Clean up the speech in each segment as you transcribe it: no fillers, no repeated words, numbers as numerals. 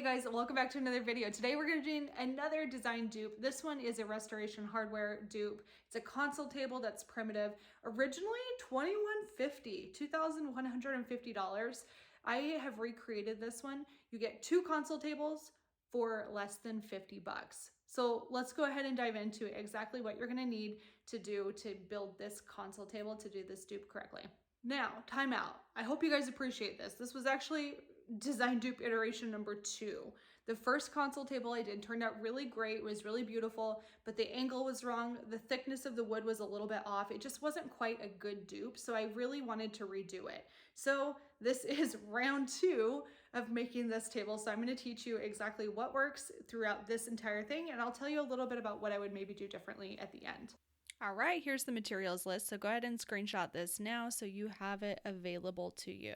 guys, welcome back to another video. Today we're going to do another design dupe. This one is a restoration hardware dupe. It's a console table that's primitive. Originally $2,150. I have recreated this one. You get two console tables for less than 50 bucks. So let's go ahead and dive into exactly what you're going to need to do to build this console table to do this dupe correctly. Now, time out. I hope you guys appreciate this. This was actually design dupe iteration number 2. The first console table I did turned out really great. It was really beautiful, but the angle was wrong. The thickness of the wood was a little bit off. It just wasn't quite a good dupe, so I really wanted to redo it. So this is round 2 of making this table. So I'm going to teach you exactly what works throughout this entire thing, and I'll tell you a little bit about what I would maybe do differently at the end. All right, here's the materials list. So go ahead and screenshot this now so you have it available to you.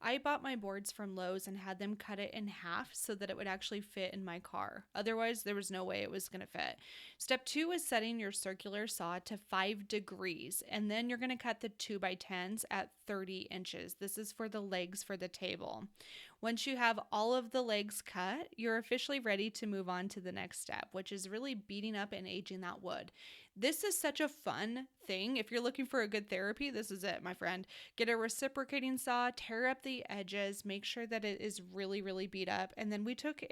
I bought my boards from Lowe's and had them cut it in half so that it would actually fit in my car. Otherwise, there was no way it was going to fit. Step 2 is setting your circular saw to 5 degrees, and then you're going to cut the 2x10s at 30 inches. This is for the legs for the table. Once you have all of the legs cut, you're officially ready to move on to the next step, which is really beating up and aging that wood. This is such a fun thing. If you're looking for a good therapy, this is it, my friend. Get a reciprocating saw, tear up the edges, make sure that it is really, really beat up. And then we took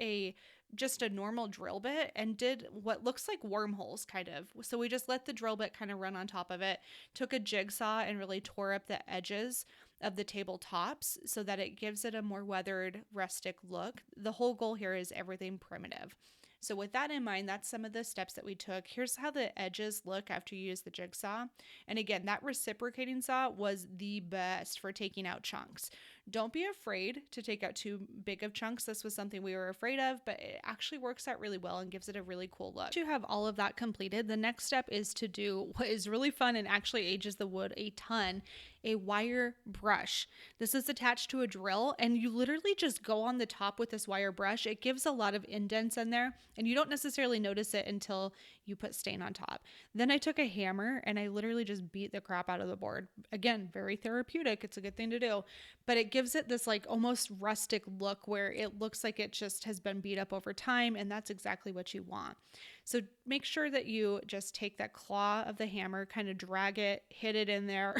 just a normal drill bit and did what looks like wormholes kind of. So we just let the drill bit kind of run on top of it, took a jigsaw and really tore up the edges of the tabletops so that it gives it a more weathered, rustic look. The whole goal here is everything primitive. So with that in mind, that's some of the steps that we took. Here's how the edges look after you use the jigsaw. And again, that reciprocating saw was the best for taking out chunks. Don't be afraid to take out too big of chunks. This was something we were afraid of, but it actually works out really well and gives it a really cool look. To have all of that completed, the next step is to do what is really fun and actually ages the wood a ton, a wire brush. This is attached to a drill and you literally just go on the top with this wire brush. It gives a lot of indents in there and you don't necessarily notice it until you put stain on top. Then I took a hammer and I literally just beat the crap out of the board. Again, very therapeutic. It's a good thing to do, but it gives it this like almost rustic look where it looks like it just has been beat up over time, and that's exactly what you want. So make sure that you just take that claw of the hammer, kind of drag it, hit it in there.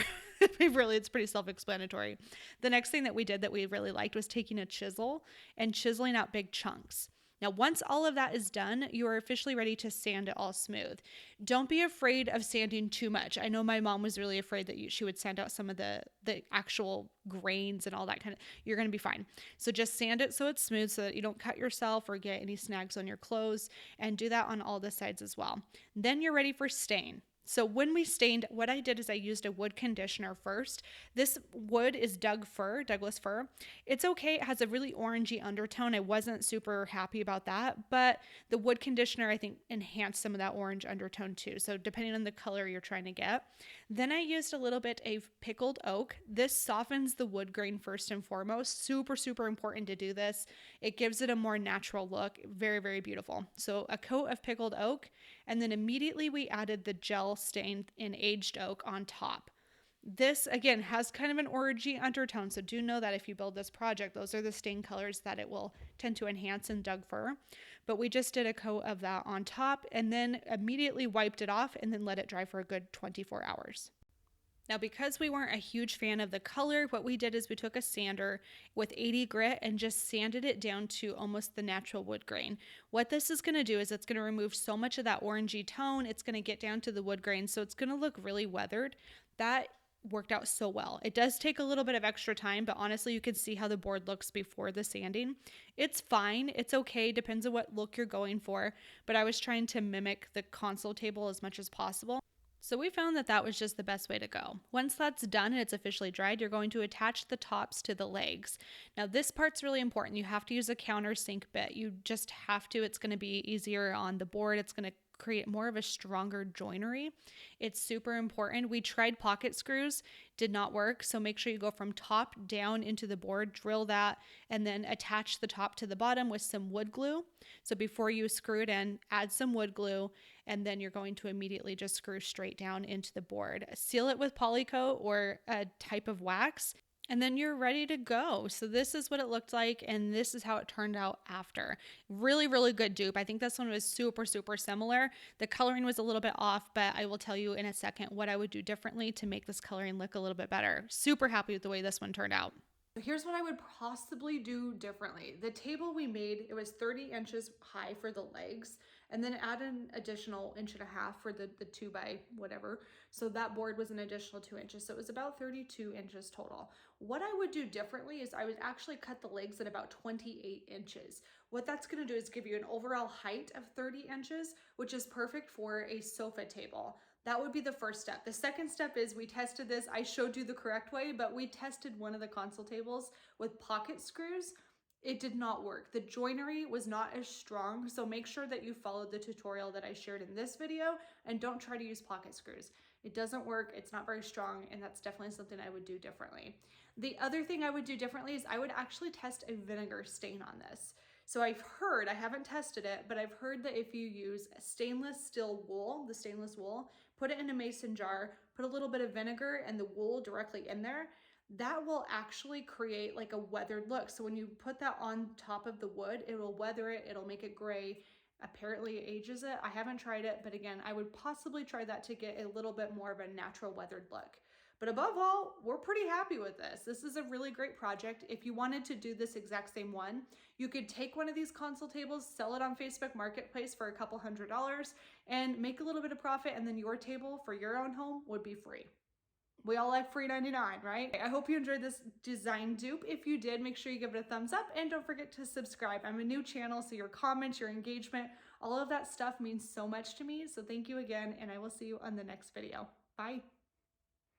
Really, it's pretty self-explanatory. The next thing that we did that we really liked was taking a chisel and chiseling out big chunks. Now, once all of that is done, you are officially ready to sand it all smooth. Don't be afraid of sanding too much. I know my mom was really afraid that she would sand out some of the actual grains and all that kind of, you're going to be fine. So just sand it so it's smooth so that you don't cut yourself or get any snags on your clothes, and do that on all the sides as well. Then you're ready for stain. So when we stained, what I did is I used a wood conditioner first. This wood is Douglas fir. It's okay. It has a really orangey undertone. I wasn't super happy about that, but the wood conditioner, I think, enhanced some of that orange undertone too. So depending on the color you're trying to get. Then I used a little bit of pickled oak. This softens the wood grain first and foremost. Super, super important to do this. It gives it a more natural look. Very, very beautiful. So a coat of pickled oak, and then immediately we added the gel stained in aged oak on top. This again has kind of an orangey undertone, so do know that if you build this project, those are the stain colors that it will tend to enhance in Doug fir. But we just did a coat of that on top and then immediately wiped it off and then let it dry for a good 24 hours. Now, because we weren't a huge fan of the color, what we did is we took a sander with 80 grit and just sanded it down to almost the natural wood grain. What this is going to do is it's going to remove so much of that orangey tone. It's going to get down to the wood grain, so it's going to look really weathered. That worked out so well. It does take a little bit of extra time, but honestly, you can see how the board looks before the sanding. It's fine. It's okay. Depends on what look you're going for, but I was trying to mimic the console table as much as possible. So we found that that was just the best way to go. Once that's done and it's officially dried, you're going to attach the tops to the legs. Now this part's really important. You have to use a countersink bit. You just have to. It's going to be easier on the board. It's going to create more of a stronger joinery. It's super important. We tried pocket screws, did not work. So make sure you go from top down into the board, drill that, and then attach the top to the bottom with some wood glue. So before you screw it in, add some wood glue, and then you're going to immediately just screw straight down into the board. Seal it with polycoat or a type of wax. And then you're ready to go. So this is what it looked like, and this is how it turned out after. Really, really good dupe. I think this one was super, super similar. The coloring was a little bit off, but I will tell you in a second what I would do differently to make this coloring look a little bit better. Super happy with the way this one turned out. So here's what I would possibly do differently. The table we made, it was 30 inches high for the legs, and then add an additional 1.5 inches for the 2 by whatever. So that board was an additional 2 inches. So it was about 32 inches total. What I would do differently is I would actually cut the legs at about 28 inches. What that's gonna do is give you an overall height of 30 inches, which is perfect for a sofa table. That would be the first step. The second step is we tested this. I showed you the correct way, but we tested one of the console tables with pocket screws. It did not work. The joinery was not as strong, so make sure that you followed the tutorial that I shared in this video and don't try to use pocket screws. It doesn't work, it's not very strong, and that's definitely something I would do differently. The other thing I would do differently is I would actually test a vinegar stain on this. So I've heard, I haven't tested it, but I've heard that if you use stainless steel wool, the stainless wool, put it in a mason jar, put a little bit of vinegar and the wool directly in there, that will actually create like a weathered look. So when you put that on top of the wood, it will weather it, it'll make it gray. Apparently it ages it. I haven't tried it, but again, I would possibly try that to get a little bit more of a natural weathered look. But above all, we're pretty happy with this. This is a really great project. If you wanted to do this exact same one, you could take one of these console tables, sell it on Facebook Marketplace for a couple $100 and make a little bit of profit, and then your table for your own home would be free. We all like free 99, right? I hope you enjoyed this design dupe. If you did, make sure you give it a thumbs up and don't forget to subscribe. I'm a new channel, so your comments, your engagement, all of that stuff means so much to me. So thank you again, and I will see you on the next video. Bye.